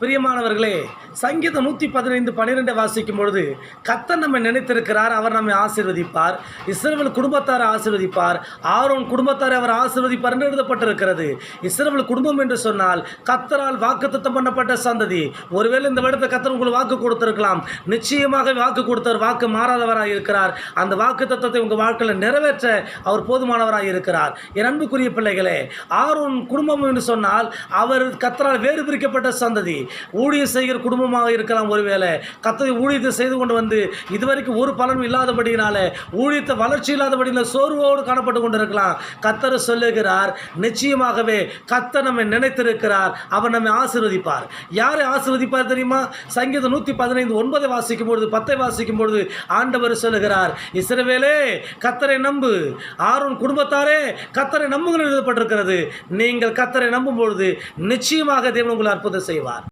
பிரியமானவர்களே, சங்கீதம் 115:12 வாசிக்கும் பொழுது, கர்த்தர் நம்மை நினைத்திருக்கிறார், அவர் நம்மை ஆசீர்வதிப்பார், இஸ்ரவேல் குடும்பத்தாரை ஆசீர்வதிப்பார், ஆரோன் குடும்பத்தாரை அவர் ஆசீர்வதிப்பார் என்று எழுதப்பட்டிருக்கிறது. இஸ்ரவேல் குடும்பம் என்று சொன்னால் கர்த்தரால் வாக்குத்தத்தம் பண்ணப்பட்ட சந்ததி. ஒருவேளை இந்த வருடத்தை கர்த்தர் உங்களுக்கு வாக்கு கொடுத்திருக்கலாம். நிச்சயமாக வாக்கு கொடுத்தவர் வாக்கு மாறாதவராக இருக்கிறார். அந்த வாக்குத்தத்தத்தை உங்கள் வாழ்க்கையில் நிறைவேற்ற அவர் போதுமானவராக இருக்கிறார். என் அன்புக்குரிய பிள்ளைகளே, ஆரோன் குடும்பம் என்று சொன்னால் அவர் கர்த்தரால் வேறு பிரிக்கப்பட்ட சந்ததி. ஊழியம் செய்கிற குடும்பமாக இருக்கலாம். ஒருவேளை கர்த்தரை ஊழியத்தை செய்து கொண்டு வந்து இதுவரைக்கும் ஒரு பலனும் இல்லாதபடியினால, ஊழியத்தை வளர்ச்சி இல்லாதபடியினால சோர்வோடு காணப்பட்டு கொண்டிருக்கலாம். கர்த்தர் சொல்லுகிறார், நிச்சயமாகவே கர்த்தர் நம்மை நினைத்திருக்கிறார், அவர் நம்மை ஆசீர்வதிப்பார். யாரை ஆசீர்வதிப்பார் தெரியுமா? சங்கீதம் 115:9 வாசிக்கும் பொழுது, 10 வாசிக்கும் பொழுது ஆண்டவர் சொல்லுகிறார், இஸ்ரவேலே கர்த்தரை நம்பு, ஆரோன் குடும்பத்தாரே கர்த்தரை நம்புங்கள் எழுதப்பட்டிருக்கிறது. நீங்கள் கர்த்தரை நம்பும் பொழுது நிச்சயமாக தேவன் உங்களை அற்புதம் செய்வார்.